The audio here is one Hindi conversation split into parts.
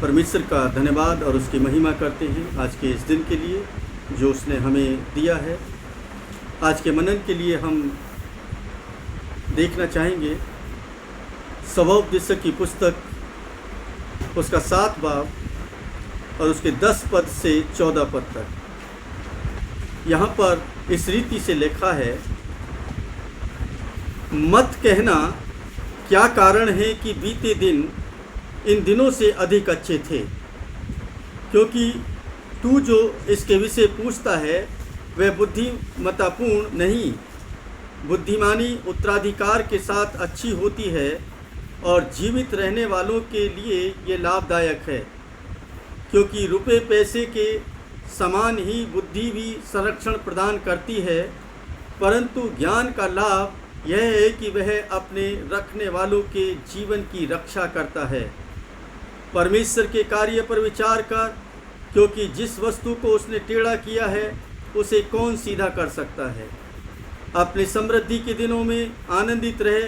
परमेश्वर का धन्यवाद और उसकी महिमा करते हैं आज के इस दिन के लिए जो उसने हमें दिया है। आज के मनन के लिए हम देखना चाहेंगे स्वोपदेशक की पुस्तक उसका 7 बाब और उसके 10 पद से 14 पद तक। यहाँ पर इस रीति से लिखा है, मत कहना क्या कारण है कि बीते दिन इन दिनों से अधिक अच्छे थे, क्योंकि तू जो इसके विषय पूछता है वह बुद्धिमत्तापूर्ण नहीं। बुद्धिमानी उत्तराधिकार के साथ अच्छी होती है और जीवित रहने वालों के लिए ये लाभदायक है, क्योंकि रुपए पैसे के समान ही बुद्धि भी संरक्षण प्रदान करती है, परंतु ज्ञान का लाभ यह है कि वह अपने रखने वालों के जीवन की रक्षा करता है। परमेश्वर के कार्य पर विचार कर, क्योंकि जिस वस्तु को उसने टेढ़ा किया है उसे कौन सीधा कर सकता है। अपनी समृद्धि के दिनों में आनंदित रहे,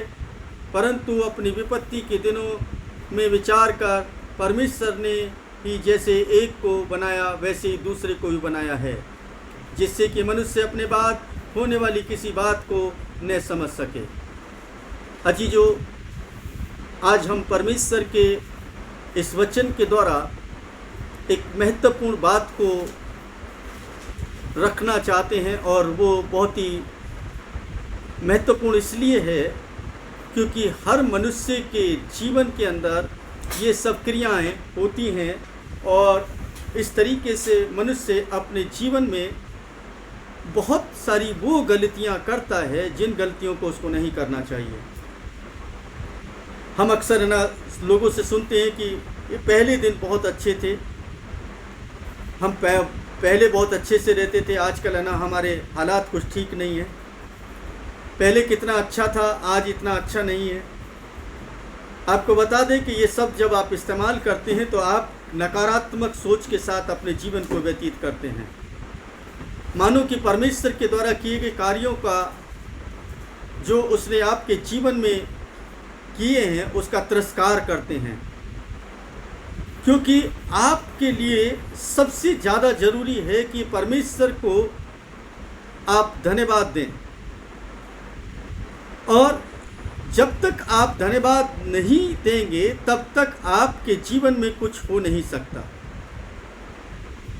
परंतु अपनी विपत्ति के दिनों में विचार कर, परमेश्वर ने ही जैसे एक को बनाया वैसे ही दूसरे को भी बनाया है, जिससे कि मनुष्य अपने बाद होने वाली किसी बात को न समझ सके। अजीजों, आज हम परमेश्वर के इस वचन के द्वारा एक महत्वपूर्ण बात को रखना चाहते हैं, और वो बहुत ही महत्वपूर्ण इसलिए है क्योंकि हर मनुष्य के जीवन के अंदर ये सब क्रियाएं होती हैं, और इस तरीके से मनुष्य अपने जीवन में बहुत सारी वो गलतियां करता है जिन गलतियों को उसको नहीं करना चाहिए। हम अक्सर ना लोगों से सुनते हैं कि ये पहले दिन बहुत अच्छे थे, हम पहले बहुत अच्छे से रहते थे, आजकल है ना हमारे हालात कुछ ठीक नहीं है। पहले कितना अच्छा था, आज इतना अच्छा नहीं है। आपको बता दें कि ये सब जब आप इस्तेमाल करते हैं तो आप नकारात्मक सोच के साथ अपने जीवन को व्यतीत करते हैं, मानो कि परमेश्वर के द्वारा किए गए कार्यों का जो उसने आपके जीवन में किए हैं उसका तिरस्कार करते हैं, क्योंकि आपके लिए सबसे ज़्यादा ज़रूरी है कि परमेश्वर को आप धन्यवाद दें, और जब तक आप धन्यवाद नहीं देंगे तब तक आपके जीवन में कुछ हो नहीं सकता।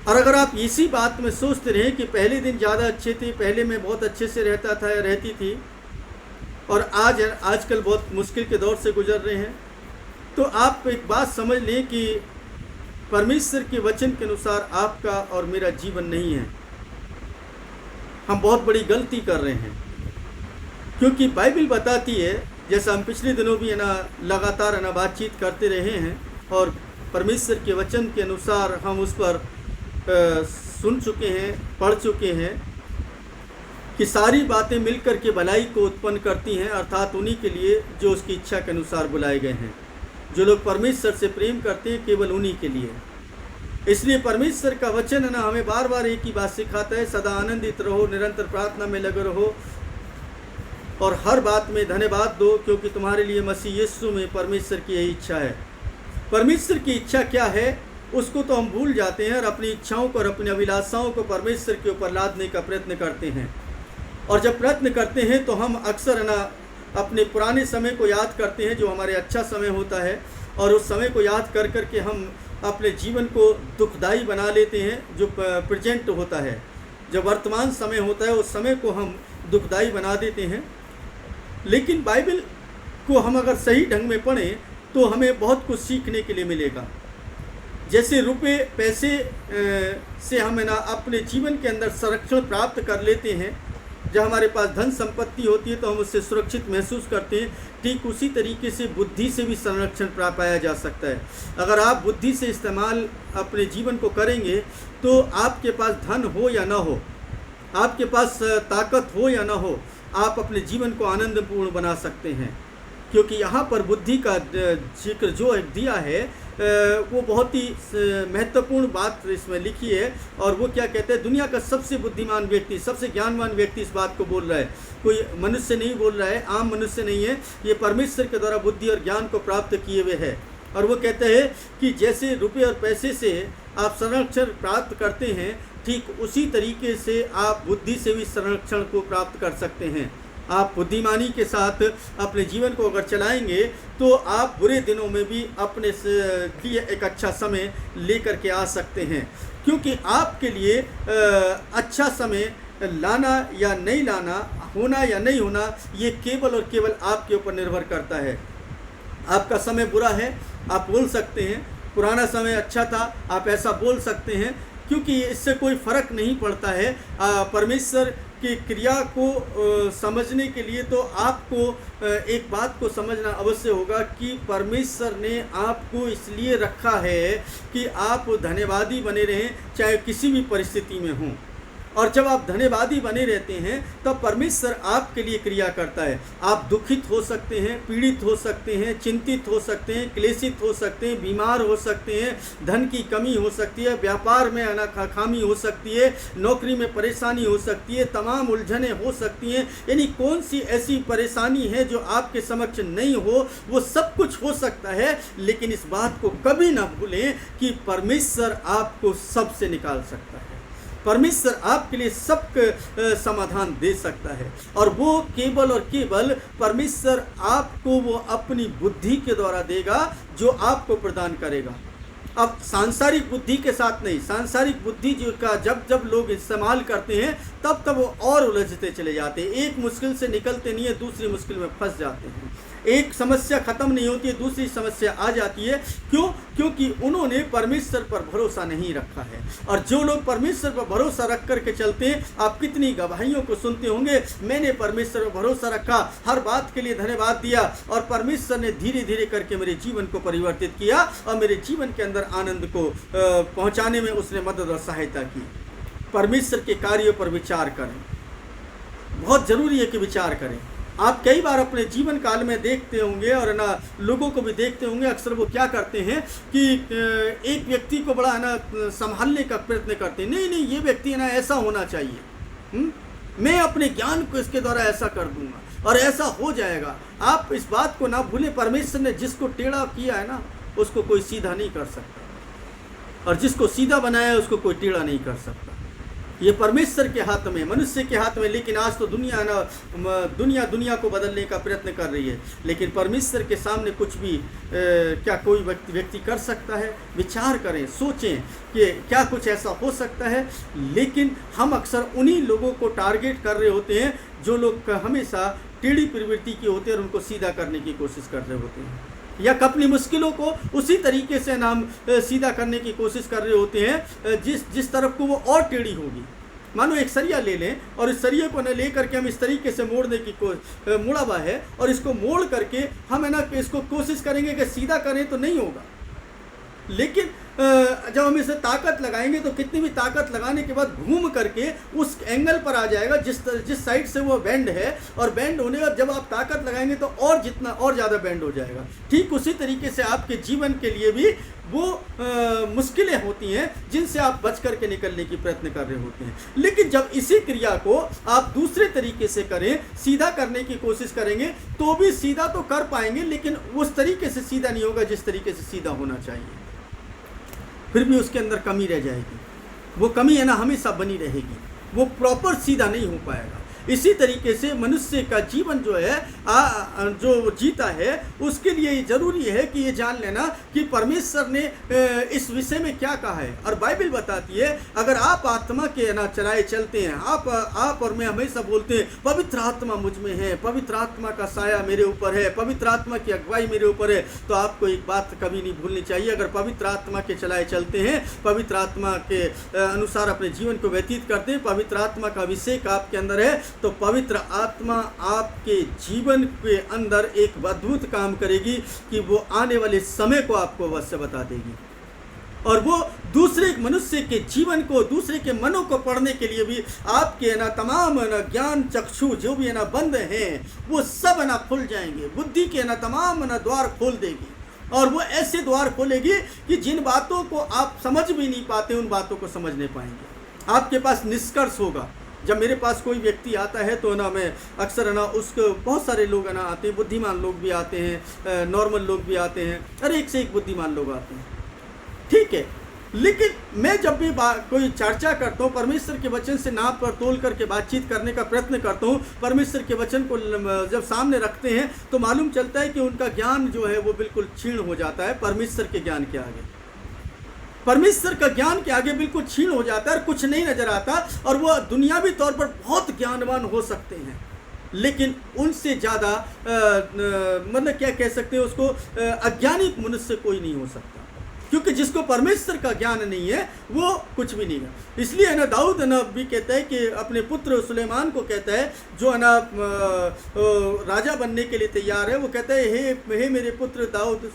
और अगर आप इसी बात में सोचते रहें कि पहले दिन ज़्यादा अच्छे थे, पहले मैं बहुत अच्छे से रहता था या रहती थी, और आजकल बहुत मुश्किल के दौर से गुजर रहे हैं, तो आप एक बात समझ लें कि परमेश्वर के वचन के अनुसार आपका और मेरा जीवन नहीं है। हम बहुत बड़ी गलती कर रहे हैं, क्योंकि बाइबल बताती है, जैसा हम पिछले दिनों भी है ना लगातार है ना बातचीत करते रहे हैं, और परमेश्वर के वचन के अनुसार हम उस पर सुन चुके हैं, पढ़ चुके हैं कि सारी बातें मिलकर के भलाई को उत्पन्न करती हैं, अर्थात उन्हीं के लिए जो उसकी इच्छा के अनुसार बुलाए गए हैं। जो लोग परमेश्वर से प्रेम करते हैं केवल उन्हीं के लिए। इसलिए परमेश्वर का वचन है ना हमें बार बार एक ही बात सिखाता है, सदा आनंदित रहो, निरंतर प्रार्थना में लगे रहो और हर बात में धन्यवाद दो, क्योंकि तुम्हारे लिए मसीह यीशु में परमेश्वर की यही इच्छा है। परमेश्वर की इच्छा क्या है उसको तो हम भूल जाते हैं, और अपनी इच्छाओं को और अपनी अभिलाषाओं को परमेश्वर के ऊपर लादने का प्रयत्न करते हैं। और जब प्रयत्न करते हैं तो हम अक्सर है ना अपने पुराने समय को याद करते हैं, जो हमारे अच्छा समय होता है, और उस समय को याद कर कर के हम अपने जीवन को दुखदाई बना लेते हैं। जो प्रेजेंट होता है, जो वर्तमान समय होता है, उस समय को हम दुखदाई बना देते हैं। लेकिन बाइबल को हम अगर सही ढंग में पढ़ें तो हमें बहुत कुछ सीखने के लिए मिलेगा। जैसे रुपए पैसे से हम है ना अपने जीवन के अंदर संरक्षण प्राप्त कर लेते हैं, जब हमारे पास धन संपत्ति होती है तो हम उससे सुरक्षित महसूस करते हैं, ठीक उसी तरीके से बुद्धि से भी संरक्षण प्राप्त पाया जा सकता है। अगर आप बुद्धि से इस्तेमाल अपने जीवन को करेंगे तो आपके पास धन हो या ना हो, आपके पास ताकत हो या ना हो, आप अपने जीवन को आनंदपूर्ण बना सकते हैं। क्योंकि यहाँ पर बुद्धि का जिक्र जो दिया है वो बहुत ही महत्वपूर्ण बात इसमें लिखी है। और वो क्या कहते हैं, दुनिया का सबसे बुद्धिमान व्यक्ति, सबसे ज्ञानवान व्यक्ति इस बात को बोल रहा है, कोई मनुष्य नहीं बोल रहा है, आम मनुष्य नहीं है, ये परमेश्वर के द्वारा बुद्धि और ज्ञान को प्राप्त किए हुए है। और वो कहते हैं कि जैसे रुपये और पैसे से आप संरक्षण प्राप्त करते हैं, ठीक उसी तरीके से आप बुद्धि से भी संरक्षण को प्राप्त कर सकते हैं। आप बुद्धिमानी के साथ अपने जीवन को अगर चलाएंगे तो आप बुरे दिनों में भी अपने लिए एक अच्छा समय लेकर के आ सकते हैं, क्योंकि आपके लिए अच्छा समय लाना या नहीं लाना, होना या नहीं होना, ये केवल और केवल आपके ऊपर निर्भर करता है। आपका समय बुरा है, आप बोल सकते हैं, पुराना समय अच्छा था, आप ऐसा बोल सकते हैं, क्योंकि इससे कोई फ़र्क नहीं पड़ता है। परमेश्वर की क्रिया को समझने के लिए तो आपको एक बात को समझना अवश्य होगा कि परमेश्वर ने आपको इसलिए रखा है कि आप धन्यवादी बने रहें, चाहे किसी भी परिस्थिति में हों। और जब आप धन्यवादी बने रहते हैं तब परमेश्वर आपके लिए क्रिया करता है। आप दुखित हो सकते हैं, पीड़ित हो सकते हैं, चिंतित हो सकते हैं, क्लेशित हो सकते हैं, बीमार हो सकते हैं, धन की कमी हो सकती है, व्यापार में खामी हो सकती है, नौकरी में परेशानी हो सकती है, तमाम उलझनें हो सकती हैं। यानी कौन सी ऐसी परेशानी है जो आपके समक्ष नहीं हो, वो सब कुछ हो सकता है। लेकिन इस बात को कभी ना भूलें कि परमेश्वर आपको सबसे निकाल सकता है। परमेश्वर आपके लिए सब समाधान दे सकता है, और वो केवल और केवल परमेश्वर आपको वो अपनी बुद्धि के द्वारा देगा जो आपको प्रदान करेगा। अब सांसारिक बुद्धि के साथ नहीं, सांसारिक बुद्धि जो का जब लोग इस्तेमाल करते हैं तब वो और उलझते चले जाते हैं। एक मुश्किल से निकलते नहीं है, दूसरी मुश्किल में फंस जाते हैं। एक समस्या ख़त्म नहीं होती है, दूसरी समस्या आ जाती है। क्यों? क्योंकि उन्होंने परमेश्वर पर भरोसा नहीं रखा है। और जो लोग परमेश्वर पर भरोसा रख करके चलते हैं, आप कितनी गवाहियों को सुनते होंगे, मैंने परमेश्वर पर भरोसा रखा, हर बात के लिए धन्यवाद दिया, और परमेश्वर ने धीरे धीरे करके मेरे जीवन को परिवर्तित किया और मेरे जीवन के अंदर आनंद को पहुँचाने में उसने मदद और सहायता की। परमेश्वर के कार्यों पर विचार करें, बहुत ज़रूरी है कि विचार करें। आप कई बार अपने जीवन काल में देखते होंगे और ना लोगों को भी देखते होंगे, अक्सर वो क्या करते हैं कि एक व्यक्ति को बड़ा है ना संभालने का प्रयत्न करते हैं। नहीं, ये व्यक्ति है ना ऐसा होना चाहिए, मैं अपने ज्ञान को इसके द्वारा ऐसा कर दूंगा और ऐसा हो जाएगा। आप इस बात को ना भूलें, परमेश्वर ने जिसको टेढ़ा किया है ना, उसको कोई सीधा नहीं कर सकता, और जिसको सीधा बनाया है उसको कोई टेढ़ा नहीं कर सकता। ये परमेश्वर के हाथ में, मनुष्य के हाथ में। लेकिन आज तो दुनिया को बदलने का प्रयत्न कर रही है, लेकिन परमेश्वर के सामने कुछ भी क्या कोई व्यक्ति कर सकता है? विचार करें, सोचें कि क्या कुछ ऐसा हो सकता है। लेकिन हम अक्सर उन्हीं लोगों को टारगेट कर रहे होते हैं जो लोग हमेशा टेढ़ी प्रवृत्ति के होते हैं और उनको सीधा करने की कोशिश कर रहे होते हैं, या अपनी मुश्किलों को उसी तरीके से हम सीधा करने की कोशिश कर रहे होते हैं जिस तरफ को वो और टेढ़ी होगी। मानो एक सरिया ले लें और इस सरिये को न ले करके हम इस तरीके से मोड़ने की मुड़ा हुआ है, और इसको मोड़ करके हम है ना इसको कोशिश करेंगे कि सीधा करें तो नहीं होगा। लेकिन जब हम इसे ताकत लगाएंगे तो कितनी भी ताकत लगाने के बाद घूम करके उस एंगल पर आ जाएगा जिस साइड से वो बेंड है, और बेंड होने का जब आप ताकत लगाएंगे तो और जितना और ज़्यादा बेंड हो जाएगा। ठीक उसी तरीके से आपके जीवन के लिए भी वो मुश्किलें होती हैं जिनसे आप बच करके निकलने की प्रयत्न कर रहे होते हैं। लेकिन जब इसी क्रिया को आप दूसरे तरीके से करें, सीधा करने की कोशिश करेंगे, तो भी सीधा तो कर पाएंगे, लेकिन उस तरीके से सीधा नहीं होगा जिस तरीके से सीधा होना चाहिए। फिर भी उसके अंदर कमी रह जाएगी। वो कमी है ना हमेशा बनी रहेगी, वो प्रॉपर सीधा नहीं हो पाएगा। इसी तरीके से मनुष्य का जीवन जो है जो जीता है, उसके लिए ये जरूरी है कि ये जान लेना कि परमेश्वर ने इस विषय में क्या कहा है। और बाइबल बताती है, अगर आप आत्मा के ना चलाए चलते हैं, आप और मैं हमेशा बोलते हैं पवित्र आत्मा मुझ में है, पवित्र आत्मा का साया मेरे ऊपर है, पवित्र आत्मा की अगुवाई मेरे ऊपर है, तो आपको एक बात कभी नहीं भूलनी चाहिए। अगर पवित्र आत्मा के चलाए चलते हैं, पवित्र आत्मा के अनुसार अपने जीवन को व्यतीत करते हैं, पवित्र आत्मा का अभिषेक आपके अंदर है, तो पवित्र आत्मा आपके जीवन के अंदर एक अद्भुत काम करेगी कि वो आने वाले समय को आपको अवश्य बता देगी। और वो दूसरे मनुष्य के जीवन को, दूसरे के मनों को पढ़ने के लिए भी आपके ना तमाम ना ज्ञान चक्षु जो भी है ना बंद हैं, वो सब ना खुल जाएंगे। बुद्धि के ना तमाम ना द्वार खोल देगी, और वो ऐसे द्वार खोलेगी कि जिन बातों को आप समझ भी नहीं पाते, उन बातों को समझ नहीं पाएंगे। आपके पास निष्कर्ष होगा, जब मेरे पास कोई व्यक्ति आता है तो ना मैं अक्सर है ना उसको, बहुत सारे लोग है ना आते हैं, बुद्धिमान लोग भी आते हैं, नॉर्मल लोग भी आते हैं, और एक से एक बुद्धिमान लोग आते हैं, ठीक है। लेकिन मैं जब भी कोई चर्चा करता हूँ, परमेश्वर के वचन से नाप पर तोल करके बातचीत करने का प्रयत्न करता हूँ, परमेश्वर के वचन को जब सामने रखते हैं तो मालूम चलता है कि उनका ज्ञान जो है वो बिल्कुल क्षीण हो जाता है परमेश्वर के ज्ञान के आगे। परमेश्वर का ज्ञान के आगे बिल्कुल क्षीण हो जाता है, कुछ नहीं नजर आता, और वो दुनियावी तौर पर बहुत ज्ञानवान हो सकते हैं, लेकिन उनसे ज़्यादा मतलब क्या कह सकते हैं उसको, अज्ञानी मनुष्य कोई नहीं हो सकता, क्योंकि जिसको परमेश्वर का ज्ञान नहीं है वो कुछ भी नहीं है। इसलिए है ना दाऊद है ना भी कहता है कि अपने पुत्र सुलेमान को कहता है, जो है ना राजा बनने के लिए तैयार है, वो कहता है, हे मेरे पुत्र दाऊद,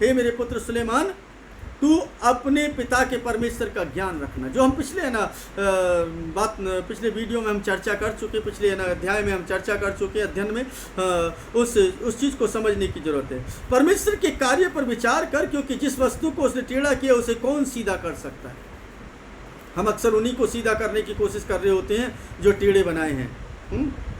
हे मेरे पुत्र सुलेमान, तू अपने पिता के परमेश्वर का ज्ञान रखना। जो हम पिछले है ना बात, पिछले वीडियो में हम चर्चा कर चुके, पिछले है ना अध्याय में हम चर्चा कर चुके, अध्ययन में उस चीज़ को समझने की जरूरत है। परमेश्वर के कार्य पर विचार कर, क्योंकि जिस वस्तु को उसने टेढ़ा किया उसे कौन सीधा कर सकता है। हम अक्सर उन्हीं को सीधा करने की कोशिश कर रहे होते हैं जो टेढ़े बनाए हैं।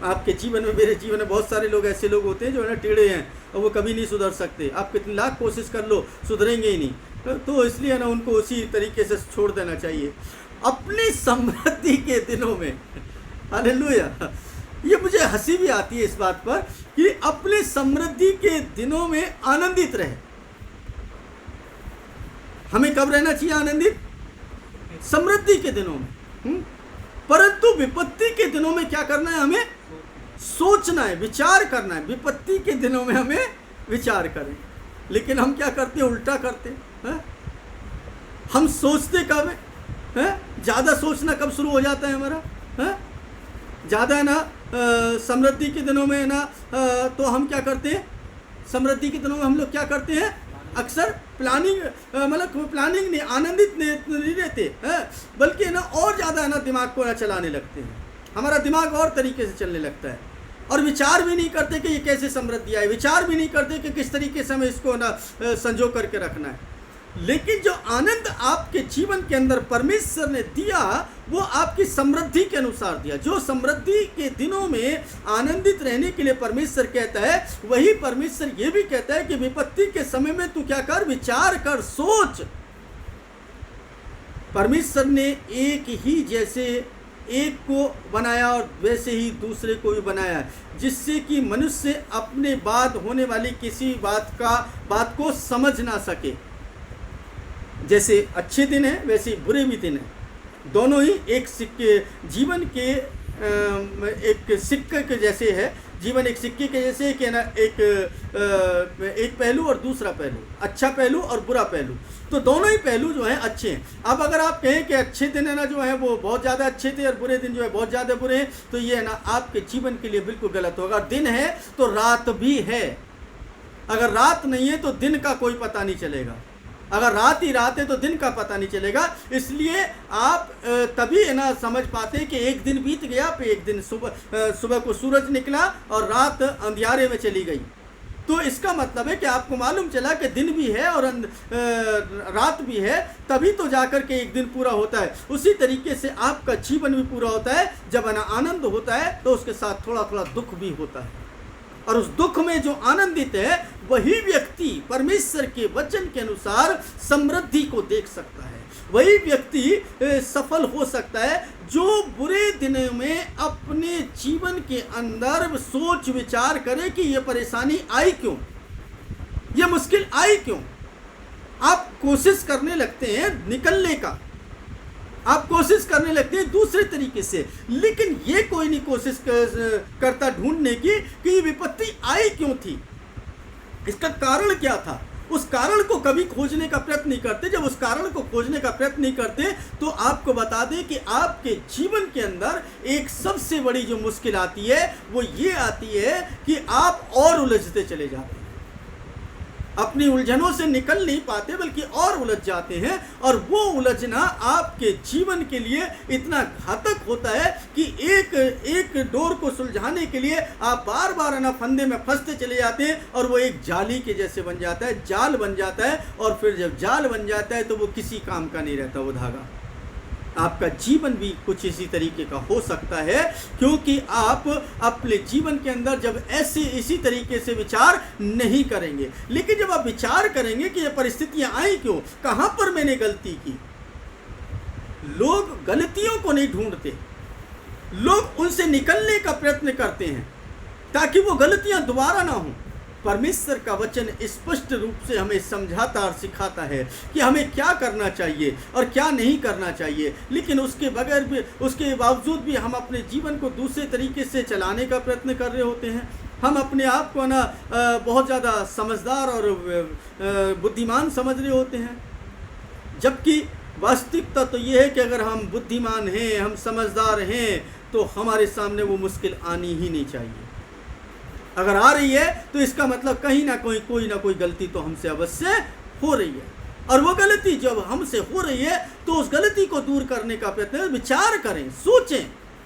आपके जीवन में, मेरे जीवन में बहुत सारे लोग ऐसे लोग होते हैं जो है ना टेढ़े हैं और वो कभी नहीं सुधर सकते। आप कितनी लाख कोशिश कर लो, सुधरेंगे ही नहीं। तो इसलिए ना उनको उसी तरीके से छोड़ देना चाहिए। अपनी समृद्धि के दिनों में, हालेलुया, ये मुझे हंसी भी आती है इस बात पर कि अपने समृद्धि के दिनों में आनंदित रहे। हमें कब रहना चाहिए आनंदित? समृद्धि के दिनों में। परंतु विपत्ति के दिनों में क्या करना है? हमें सोचना है, विचार करना है। विपत्ति के दिनों में हमें विचार करें, लेकिन हम क्या करते हैं? उल्टा करते हैं। हम सोचते कब है? ज़्यादा सोचना कब शुरू हो जाता है हमारा? ज़्यादा है ना समृद्धि के दिनों में है ना, तो हम क्या करते हैं? समृद्धि के दिनों में हम लोग क्या करते हैं? अक्सर प्लानिंग, मतलब प्लानिंग नहीं, आनंदित नहीं रहते हैं, बल्कि ना और ज़्यादा है ना दिमाग को ना चलाने लगते हैं। हमारा दिमाग और तरीके से चलने लगता है, और विचार भी नहीं करते कि ये कैसे समृद्धि आए, विचार भी नहीं करते कि किस तरीके से हमें इसको ना संजो करके रखना है। लेकिन जो आनंद आपके जीवन के अंदर परमेश्वर ने दिया, वो आपकी समृद्धि के अनुसार दिया। जो समृद्धि के दिनों में आनंदित रहने के लिए परमेश्वर कहता है, वही परमेश्वर ये भी कहता है कि विपत्ति के समय में तू क्या कर? विचार कर, सोच। परमेश्वर ने एक ही जैसे एक को बनाया और वैसे ही दूसरे को भी बनाया, जिससे कि मनुष्य अपने बाद होने वाली किसी बात को समझ ना सके। जैसे अच्छे दिन हैं वैसे बुरे भी दिन हैं। दोनों ही एक सिक्के, जीवन के एक सिक्के के जैसे है। जीवन एक सिक्के के जैसे है कि ना, एक पहलू और दूसरा पहलू, अच्छा पहलू और बुरा पहलू। तो दोनों ही पहलू जो हैं अच्छे हैं। अब अगर आप कहें कि अच्छे दिन है ना जो है वो बहुत ज़्यादा अच्छे थे और बुरे दिन जो है बहुत ज़्यादा बुरे हैं, तो ये है ना आपके जीवन के लिए बिल्कुल गलत होगा। दिन है तो रात भी है, अगर रात नहीं है तो दिन का कोई पता नहीं चलेगा, अगर रात ही रात है तो दिन का पता नहीं चलेगा। इसलिए आप तभी है ना समझ पाते हैं कि एक दिन बीत गया, फिर एक दिन सुबह को सूरज निकला और रात अंधियारे में चली गई। तो इसका मतलब है कि आपको मालूम चला कि दिन भी है और रात भी है, तभी तो जाकर के एक दिन पूरा होता है। उसी तरीके से आपका जीवन भी पूरा होता है। जब है ना आनंद होता है तो उसके साथ थोड़ा थोड़ा दुख भी होता है, और उस दुख में जो आनंदित है वही व्यक्ति परमेश्वर के वचन के अनुसार समृद्धि को देख सकता है। वही व्यक्ति सफल हो सकता है जो बुरे दिनों में अपने जीवन के अंदर सोच विचार करे कि ये परेशानी आई क्यों, ये मुश्किल आई क्यों। आप कोशिश करने लगते हैं निकलने का, आप कोशिश करने लगते हैं दूसरे तरीके से, लेकिन ये कोई नहीं कोशिश करता ढूंढने की कि ये विपत्ति आई क्यों थी, इसका कारण क्या था। उस कारण को कभी खोजने का प्रयत्न नहीं करते। जब उस कारण को खोजने का प्रयत्न नहीं करते तो आपको बता दें कि आपके जीवन के अंदर एक सबसे बड़ी जो मुश्किल आती है वो ये आती है कि आप और उलझते चले जाते हैं, अपनी उलझनों से निकल नहीं पाते बल्कि और उलझ जाते हैं। और वो उलझना आपके जीवन के लिए इतना घातक होता है कि एक डोर को सुलझाने के लिए आप बार बार ना फंदे में फंसते चले जाते हैं, और वो एक जाली के जैसे बन जाता है, जाल बन जाता है। और फिर जब जाल बन जाता है तो वो किसी काम का नहीं रहता वो धागा। आपका जीवन भी कुछ इसी तरीके का हो सकता है, क्योंकि आप अपने जीवन के अंदर जब ऐसे इसी तरीके से विचार नहीं करेंगे। लेकिन जब आप विचार करेंगे कि ये परिस्थितियां आई क्यों, कहां पर मैंने गलती की। लोग गलतियों को नहीं ढूंढते, लोग उनसे निकलने का प्रयत्न करते हैं ताकि वो गलतियां दोबारा ना हों। परमेश्वर का वचन स्पष्ट रूप से हमें समझाता और सिखाता है कि हमें क्या करना चाहिए और क्या नहीं करना चाहिए। लेकिन उसके बगैर भी, उसके बावजूद भी हम अपने जीवन को दूसरे तरीके से चलाने का प्रयत्न कर रहे होते हैं। हम अपने आप को ना बहुत ज़्यादा समझदार और बुद्धिमान समझ रहे होते हैं, जबकि वास्तविकता तो ये है कि अगर हम बुद्धिमान हैं, हम समझदार हैं, तो हमारे सामने वो मुश्किल आनी ही नहीं चाहिए। अगर आ रही है तो इसका मतलब कहीं ना कोई ना कोई गलती तो हमसे अवश्य हो रही है, और वो गलती जब हमसे हो रही है तो उस गलती को दूर करने का प्रयत्न, विचार करें, सोचें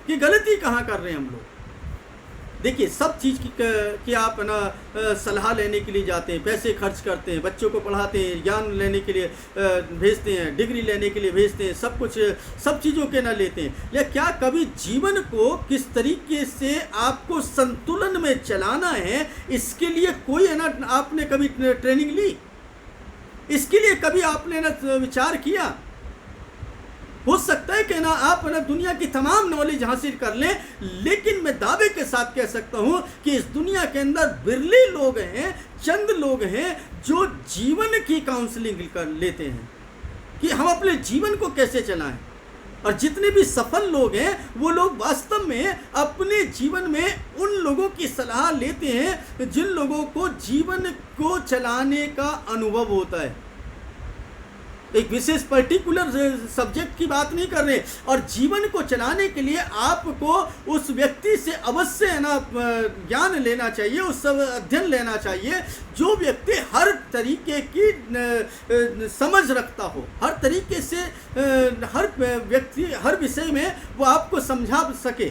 कि गलती कहाँ कर रहे हैं हम लोग। देखिए, सब चीज़ की आप ना सलाह लेने के लिए जाते हैं, पैसे खर्च करते हैं, बच्चों को पढ़ाते हैं, ज्ञान लेने के लिए भेजते हैं, डिग्री लेने के लिए भेजते हैं, सब कुछ सब चीज़ों के ना लेते हैं। लेकिन क्या कभी जीवन को किस तरीके से आपको संतुलन में चलाना है, इसके लिए कोई है ना आपने कभी ट्रेनिंग ली? इसके लिए कभी आपने ना विचार किया? हो सकता है कि ना आप ना दुनिया की तमाम नॉलेज हासिल कर लें, लेकिन मैं दावे के साथ कह सकता हूं कि इस दुनिया के अंदर बिरले लोग हैं, चंद लोग हैं जो जीवन की काउंसलिंग कर लेते हैं कि हम अपने जीवन को कैसे चलाएं। और जितने भी सफल लोग हैं वो लोग वास्तव में अपने जीवन में उन लोगों की सलाह लेते हैं जिन लोगों को जीवन को चलाने का अनुभव होता है। एक विशेष पर्टिकुलर सब्जेक्ट की बात नहीं कर रहे, और जीवन को चलाने के लिए आपको उस व्यक्ति से अवश्य है ना ज्ञान लेना चाहिए, उस अध्ययन लेना चाहिए जो व्यक्ति हर तरीके की समझ रखता हो, हर तरीके से हर व्यक्ति हर विषय में वो आपको समझा सके,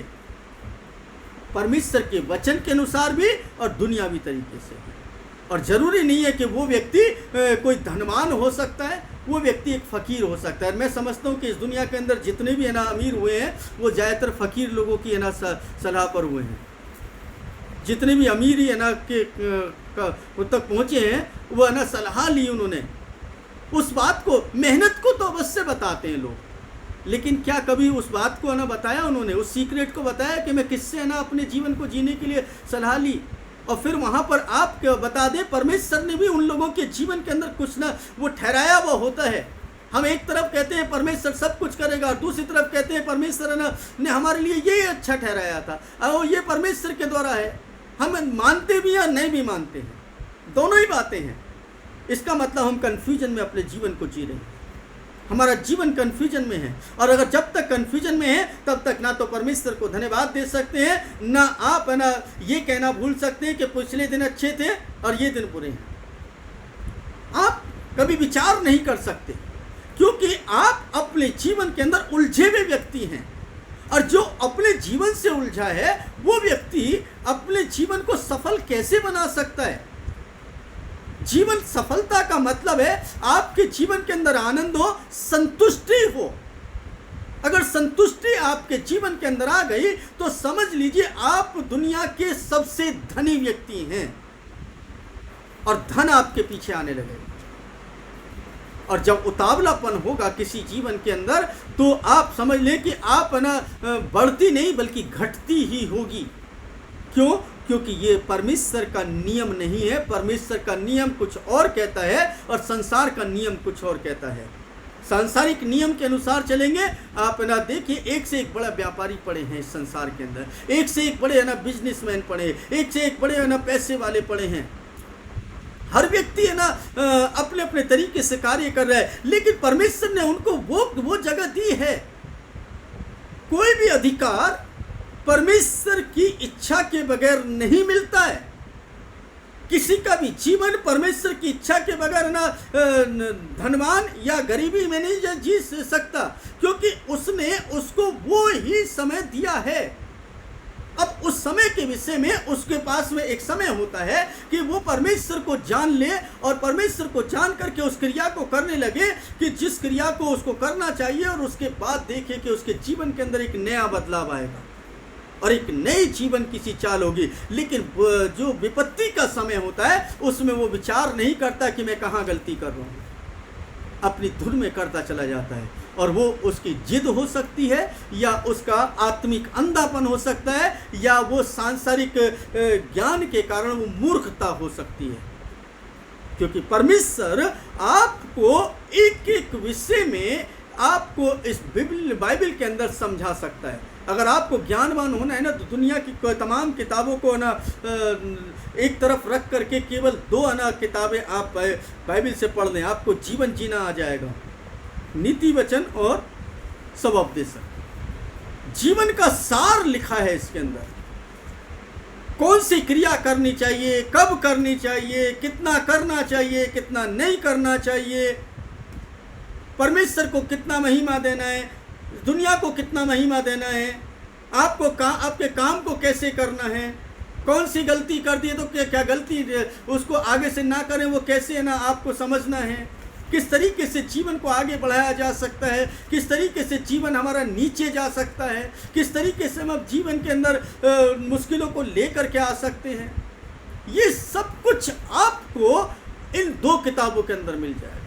परमेश्वर के वचन के अनुसार भी और दुनियावी तरीके से। और ज़रूरी नहीं है कि वो व्यक्ति कोई धनवान हो सकता है, वो व्यक्ति एक फ़कीर हो सकता है। मैं समझता हूँ कि इस दुनिया के अंदर जितने भी है ना अमीर हुए हैं वो ज़्यादातर फ़कीर लोगों की है ना सलाह पर हुए हैं। जितने भी अमीर ही है ना के तक पहुँचे हैं वो है ना सलाह ली उन्होंने। उस बात को, मेहनत को तो अवश्य बताते हैं लोग, लेकिन क्या कभी उस बात को है ना बताया उन्होंने, उस सीक्रेट को बताया कि मैं किससे है ना अपने जीवन को जीने के लिए सलाह ली। और फिर वहाँ पर आप बता दें, परमेश्वर ने भी उन लोगों के जीवन के अंदर कुछ ना वो ठहराया हुआ होता है। हम एक तरफ कहते हैं परमेश्वर सब कुछ करेगा, और दूसरी तरफ कहते हैं परमेश्वर ने हमारे लिए ये अच्छा ठहराया था, और ये परमेश्वर के द्वारा है। हम मानते भी या नहीं भी मानते हैं, दोनों ही बातें हैं। इसका मतलब हम कन्फ्यूजन में अपने जीवन को जी रहे हैं, हमारा जीवन कन्फ्यूजन में है। और अगर जब तक कन्फ्यूजन में है तब तक ना तो परमेश्वर को धन्यवाद दे सकते हैं, ना आप है ना ये कहना भूल सकते हैं कि पिछले दिन अच्छे थे और ये दिन बुरे हैं। आप कभी विचार नहीं कर सकते, क्योंकि आप अपने जीवन के अंदर उलझे हुए व्यक्ति हैं। और जो अपने जीवन से उलझा है वो व्यक्ति अपने जीवन को सफल कैसे बना सकता है? जीवन सफलता का मतलब है आपके जीवन के अंदर आनंद हो, संतुष्टि हो। अगर संतुष्टि आपके जीवन के अंदर आ गई तो समझ लीजिए आप दुनिया के सबसे धनी व्यक्ति हैं, और धन आपके पीछे आने लगेगा। और जब उतावलापन होगा किसी जीवन के अंदर तो आप समझ लें कि आप ना बढ़ती नहीं बल्कि घटती ही होगी। क्यों? क्योंकि ये परमेश्वर का नियम नहीं है। परमेश्वर का नियम कुछ और कहता है और संसार का नियम कुछ और कहता है। सांसारिक नियम के अनुसार चलेंगे, आप ना देखिए एक से एक बड़ा व्यापारी पड़े हैं इस संसार के अंदर, एक से एक बड़े है ना बिजनेसमैन पड़े, एक से एक बड़े है ना पैसे वाले पड़े हैं। हर व्यक्ति है ना अपने अपने तरीके से कार्य कर रहा है, लेकिन परमेश्वर ने उनको वो जगह दी है। कोई भी अधिकार परमेश्वर की इच्छा के बगैर नहीं मिलता है। किसी का भी जीवन परमेश्वर की इच्छा के बगैर ना धनवान या गरीबी में नहीं जी सकता, क्योंकि उसने उसको वो ही समय दिया है। अब उस समय के विषय में उसके पास में एक समय होता है कि वो परमेश्वर को जान ले और परमेश्वर को जान करके उस क्रिया को करने लगे कि जिस क्रिया को उसको करना चाहिए, और उसके बाद देखे कि उसके जीवन के अंदर एक नया बदलाव आएगा और एक नई जीवन की सी चाल होगी। लेकिन जो विपत्ति का समय होता है उसमें वो विचार नहीं करता कि मैं कहाँ गलती कर रहा हूँ, अपनी धुन में करता चला जाता है। और वो उसकी जिद हो सकती है, या उसका आत्मिक अंधापन हो सकता है, या वो सांसारिक ज्ञान के कारण वो मूर्खता हो सकती है। क्योंकि परमेश्वर आपको एक एक विषय में आपको इस बाइबल के अंदर समझा सकता है। अगर आपको ज्ञानवान होना है ना, तो दुनिया की तमाम किताबों को ना एक तरफ रख करके केवल 2 किताबें आप बाइबल से पढ़ लें, आपको जीवन जीना आ जाएगा। नीति वचन और सबोपदेशक, जीवन का सार लिखा है इसके अंदर। कौन सी क्रिया करनी चाहिए, कब करनी चाहिए, कितना करना चाहिए, कितना नहीं करना चाहिए, परमेश्वर को कितना महिमा देना है, दुनिया को कितना महिमा देना है, आपको आपके काम को कैसे करना है, कौन सी गलती कर दी है तो क्या गलती उसको आगे से ना करें, वो कैसे है ना आपको समझना है। किस तरीके से जीवन को आगे बढ़ाया जा सकता है, किस तरीके से जीवन हमारा नीचे जा सकता है, किस तरीके से हम जीवन के अंदर मुश्किलों को लेकर के आ सकते हैं, ये सब कुछ आपको इन 2 किताबों के अंदर मिल जाएगा।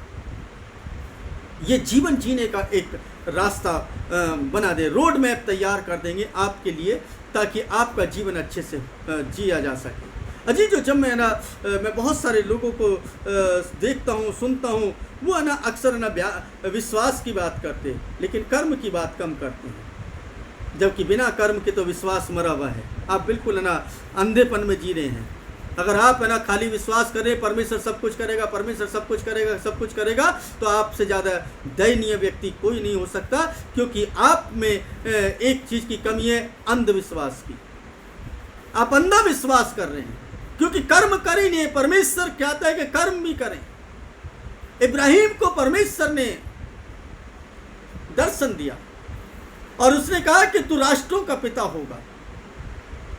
ये जीवन जीने का एक रास्ता बना दे, रोड मैप तैयार कर देंगे आपके लिए, ताकि आपका जीवन अच्छे से जिया जा सके। अजी जो जब मैं बहुत सारे लोगों को देखता हूँ, सुनता हूँ, वो है ना अक्सर ना विश्वास की बात करते हैं, लेकिन कर्म की बात कम करते हैं। जबकि बिना कर्म के तो विश्वास मरा हुआ है। आप बिल्कुल है ना अंधेपन में जी रहे हैं। अगर आप है ना खाली विश्वास करें परमेश्वर सब कुछ करेगा, परमेश्वर सब कुछ करेगा, सब कुछ करेगा, तो आपसे ज़्यादा दयनीय व्यक्ति कोई नहीं हो सकता। क्योंकि आप में एक चीज़ की कमी है, अंधविश्वास की। आप अंधा विश्वास कर रहे हैं, क्योंकि कर्म कर ही नहीं। परमेश्वर कहता है कि कर्म भी करें। इब्राहिम को परमेश्वर ने दर्शन दिया और उसने कहा कि तू राष्ट्रों का पिता होगा।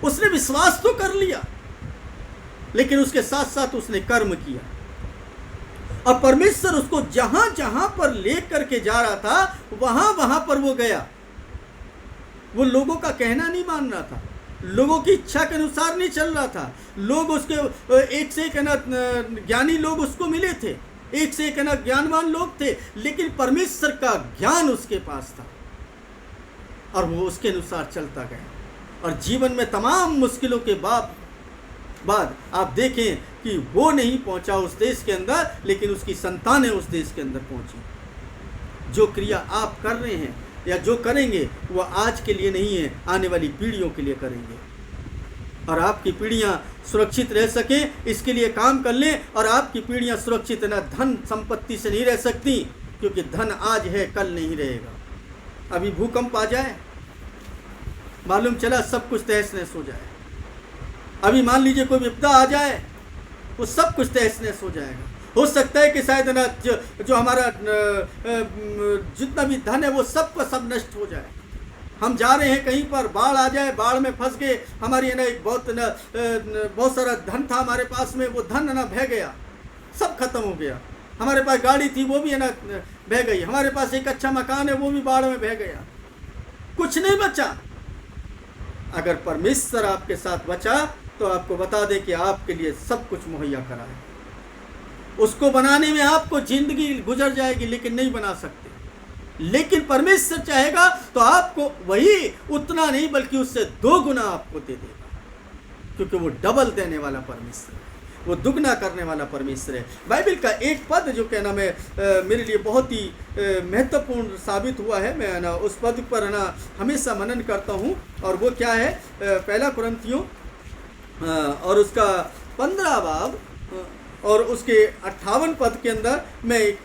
उसने विश्वास तो कर लिया, लेकिन उसके साथ साथ उसने कर्म किया, और परमेश्वर उसको जहां जहां पर लेकर के जा रहा था वहां वहां पर वो गया। वो लोगों का कहना नहीं मान रहा था, लोगों की इच्छा के अनुसार नहीं चल रहा था। लोग उसके एक से एक ना ज्ञानी लोग उसको मिले थे, एक से एक ना ज्ञानवान लोग थे, लेकिन परमेश्वर का ज्ञान उसके पास था और वो उसके अनुसार चलता गया। और जीवन में तमाम मुश्किलों के बाद आप देखें कि वो नहीं पहुंचा उस देश के अंदर, लेकिन उसकी संतानें उस देश के अंदर पहुंची। जो क्रिया आप कर रहे हैं या जो करेंगे वो आज के लिए नहीं है, आने वाली पीढ़ियों के लिए करेंगे। और आपकी पीढ़ियां सुरक्षित रह सकें, इसके लिए काम कर लें। और आपकी पीढ़ियां सुरक्षित ना धन संपत्ति से नहीं रह सकती, क्योंकि धन आज है कल नहीं रहेगा। अभी भूकंप आ जाए, मालूम चला सब कुछ तहस नहस हो जाए। अभी मान लीजिए कोई विपदा आ जाए, वो सब कुछ तहस नहस हो जाएगा। हो सकता है कि शायद ना जो हमारा जितना भी धन है वो सब का सब नष्ट हो जाए। हम जा रहे हैं कहीं पर, बाढ़ आ जाए, बाढ़ में फंस गए, हमारी ना एक बहुत सारा धन था हमारे पास में, वो धन ना बह गया, सब खत्म हो गया। हमारे पास गाड़ी थी वो भी है ना बह गई, हमारे पास एक अच्छा मकान है वो भी बाढ़ में बह गया, कुछ नहीं बचा। अगर परमेश्वर आपके साथ बचा तो आपको बता दे कि आपके लिए सब कुछ मुहैया करा है। उसको बनाने में आपको जिंदगी गुजर जाएगी, लेकिन नहीं बना सकते। लेकिन परमेश्वर चाहेगा तो आपको वही उतना नहीं बल्कि उससे 2 गुना आपको दे देगा, क्योंकि वो डबल देने वाला परमेश्वर है, वो दुगना करने वाला परमेश्वर है। बाइबल का एक पद जो क्या नाम है मेरे लिए बहुत ही महत्वपूर्ण साबित हुआ है, मैं ना उस पद पर है ना हमेशा मनन करता हूँ। और वो क्या है, 1 कुरिन्थियों और उसका 15 बाब और उसके 58 पद के अंदर मैं एक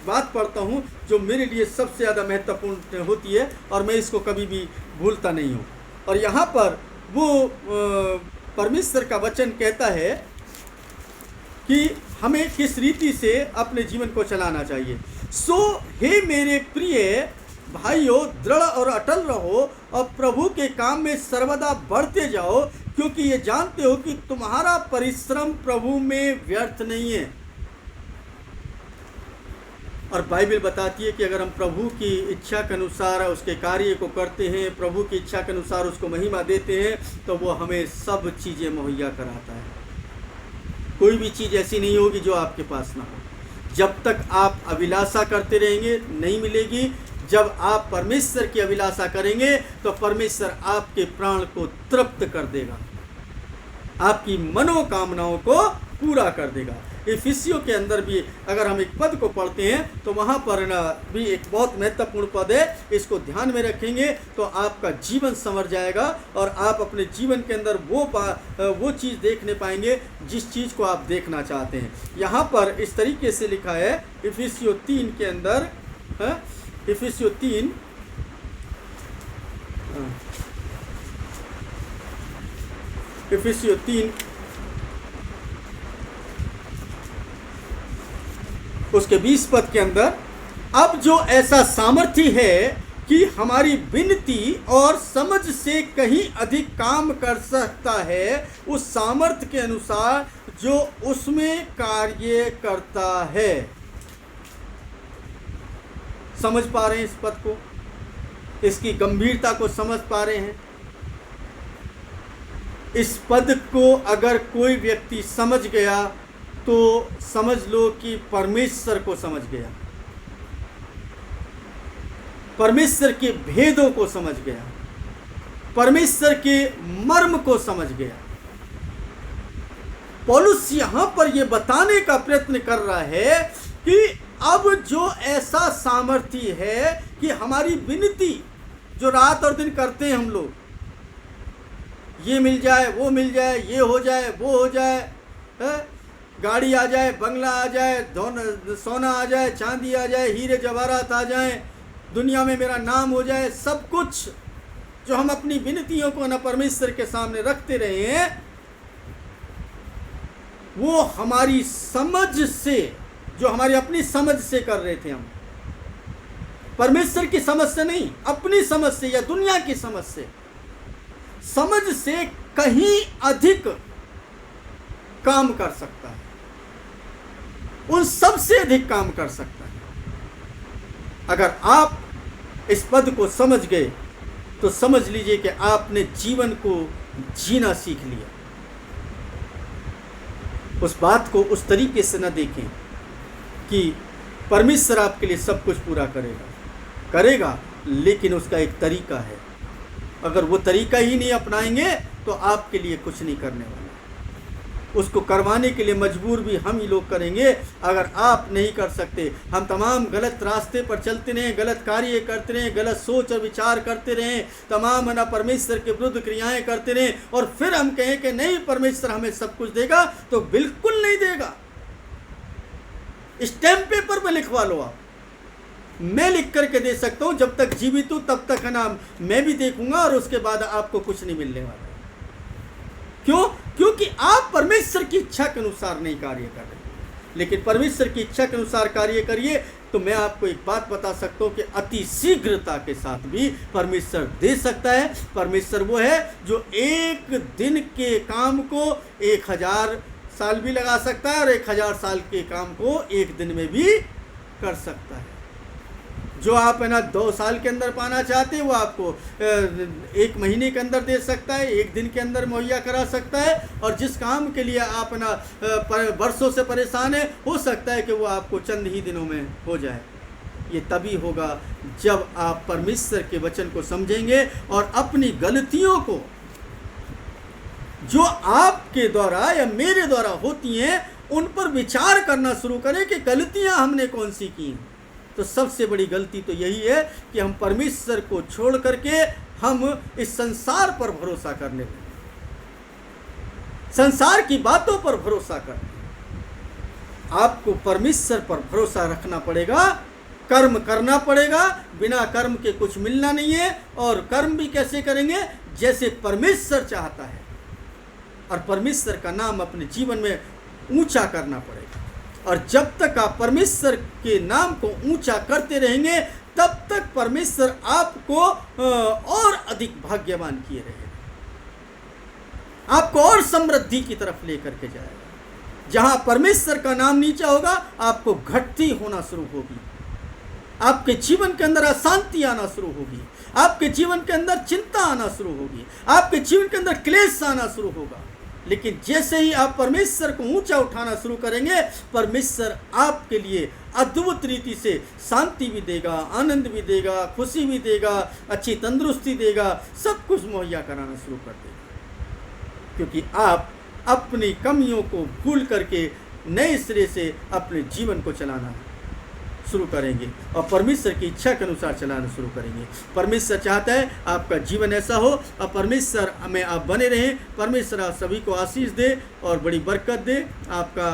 बात पढ़ता हूँ जो मेरे लिए सबसे ज़्यादा महत्वपूर्ण होती है, और मैं इसको कभी भी भूलता नहीं हूँ। और यहाँ पर वो परमेश्वर का वचन कहता है कि हमें किस रीति से अपने जीवन को चलाना चाहिए। सो हे मेरे प्रिय भाइयों दृढ़ और अटल रहो और प्रभु के काम में सर्वदा बढ़ते जाओ, क्योंकि ये जानते हो कि तुम्हारा परिश्रम प्रभु में व्यर्थ नहीं है। और बाइबल बताती है कि अगर हम प्रभु की इच्छा के अनुसार उसके कार्य को करते हैं, प्रभु की इच्छा के अनुसार उसको महिमा देते हैं, तो वो हमें सब चीज़ें मुहैया कराता है। कोई भी चीज़ ऐसी नहीं होगी जो आपके पास ना हो। जब तक आप अभिलाषा करते रहेंगे नहीं मिलेगी। जब आप परमेश्वर की अभिलाषा करेंगे तो परमेश्वर आपके प्राण को तृप्त कर देगा, आपकी मनोकामनाओं को पूरा कर देगा। इफिसियों के अंदर भी अगर हम एक पद को पढ़ते हैं तो वहाँ पर भी एक बहुत महत्वपूर्ण पद है, इसको ध्यान में रखेंगे तो आपका जीवन संवर जाएगा और आप अपने जीवन के अंदर वो चीज़ देखने पाएंगे जिस चीज़ को आप देखना चाहते हैं। यहाँ पर इस तरीके से लिखा है इफिसियों 3 के अंदर, इफिसियों 3 इफिसियों 3 उसके 20 पद के अंदर, अब जो ऐसा सामर्थ्य है कि हमारी विनती और समझ से कहीं अधिक काम कर सकता है, उस सामर्थ्य के अनुसार जो उसमें कार्य करता है। समझ पा रहे हैं इस पद को, इसकी गंभीरता को समझ पा रहे हैं? इस पद को अगर कोई व्यक्ति समझ गया तो समझ लो कि परमेश्वर को समझ गया, परमेश्वर के भेदों को समझ गया, परमेश्वर के मर्म को समझ गया। पौलुस यहां पर यह बताने का प्रयत्न कर रहा है कि अब जो ऐसा सामर्थ्य है कि हमारी विनती जो रात और दिन करते हैं हम लोग, ये मिल जाए, वो मिल जाए, ये हो जाए, वो हो जाए, गाड़ी आ जाए, बंगला आ जाए, सोना आ जाए, चांदी आ जाए, हीरे जवाहरात आ जाए, दुनिया में मेरा नाम हो जाए, सब कुछ जो हम अपनी विनतियों को न परमेश्वर के सामने रखते रहे हैं, वो हमारी समझ से, जो हमारी अपनी समझ से कर रहे थे हम, परमेश्वर की समझ से नहीं, अपनी समझ से या दुनिया की समझ से कहीं अधिक काम कर सकता है, उन सबसे अधिक काम कर सकता है। अगर आप इस पद को समझ गए तो समझ लीजिए कि आपने जीवन को जीना सीख लिया। उस बात को उस तरीके से न देखें कि परमेश्वर आपके लिए सब कुछ पूरा करेगा, लेकिन उसका एक तरीका है। अगर वो तरीका ही नहीं अपनाएंगे तो आपके लिए कुछ नहीं करने वाला। उसको करवाने के लिए मजबूर भी हम ही लोग करेंगे। अगर आप नहीं कर सकते, हम तमाम गलत रास्ते पर चलते रहें, गलत कार्य करते रहें, गलत सोच और विचार करते रहें, तमाम ना परमेश्वर के विरुद्ध क्रियाएं करते रहें, और फिर हम कहें कि नहीं परमेश्वर हमें सब कुछ देगा, तो बिल्कुल नहीं देगा। स्टैम्प पेपर पर लिखवा लो, आप, मैं लिख करके दे सकता हूं, जब तक जीवित हूं तब तक है ना मैं भी देखूंगा, और उसके बाद आपको कुछ नहीं मिलने वाला। क्यों? क्योंकि आप परमेश्वर की इच्छा के अनुसार नहीं कार्य कर रहे। लेकिन परमेश्वर की इच्छा के अनुसार कार्य करिए तो मैं आपको एक बात बता सकता हूं कि अति शीघ्रता के साथ भी परमेश्वर दे सकता है। परमेश्वर वो है जो एक दिन के काम को 1000 साल भी लगा सकता है, और 1000 साल के काम को एक दिन में भी कर सकता है। जो आप है ना 2 साल के अंदर पाना चाहते हैं, वो आपको 1 महीने के अंदर दे सकता है, 1 दिन के अंदर मुहैया करा सकता है। और जिस काम के लिए आप ना वर्षों से परेशान है, हो सकता है कि वो आपको चंद ही दिनों में हो जाए। ये तभी होगा जब आप परमेश्वर के वचन को समझेंगे और अपनी गलतियों को, जो आपके द्वारा या मेरे द्वारा होती हैं, उन पर विचार करना शुरू करें कि गलतियां हमने कौन सी की। तो सबसे बड़ी गलती तो यही है कि हम परमेश्वर को छोड़ करके हम इस संसार पर भरोसा करने लगे, संसार की बातों पर भरोसा करते। आपको परमेश्वर पर भरोसा रखना पड़ेगा, कर्म करना पड़ेगा। बिना कर्म के कुछ मिलना नहीं है। और कर्म भी कैसे करेंगे? जैसे परमेश्वर चाहता है, और परमेश्वर का नाम अपने जीवन में ऊंचा करना पड़ेगा। और जब तक आप परमेश्वर के नाम को ऊंचा करते रहेंगे, तब तक परमेश्वर आपको और अधिक भाग्यवान किए रहेगा, आपको और समृद्धि की तरफ लेकर के जाएगा। जहां परमेश्वर का नाम नीचा होगा, आपको घटती होना शुरू होगी, आपके जीवन के अंदर अशांति आना शुरू होगी, आपके जीवन के अंदर चिंता आना शुरू होगी, आपके जीवन के अंदर क्लेश आना शुरू होगा। लेकिन जैसे ही आप परमेश्वर को ऊंचा उठाना शुरू करेंगे, परमेश्वर आपके लिए अद्भुत रीति से शांति भी देगा, आनंद भी देगा, खुशी भी देगा, अच्छी तंदुरुस्ती देगा, सब कुछ मुहैया कराना शुरू कर देगा। क्योंकि आप अपनी कमियों को भूल करके नए सिरे से अपने जीवन को चलाना शुरू करेंगे और परमेश्वर की इच्छा के अनुसार चलाना शुरू करेंगे। परमेश्वर चाहता है आपका जीवन ऐसा हो और परमेश्वर में आप बने रहें। परमेश्वर आप सभी को आशीष दे और बड़ी बरकत दे, आपका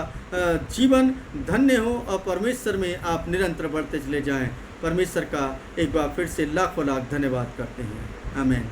जीवन धन्य हो और परमेश्वर में आप निरंतर बढ़ते चले जाएं। परमेश्वर का एक बार फिर से लाखों लाख धन्यवाद करते हैं। आमीन।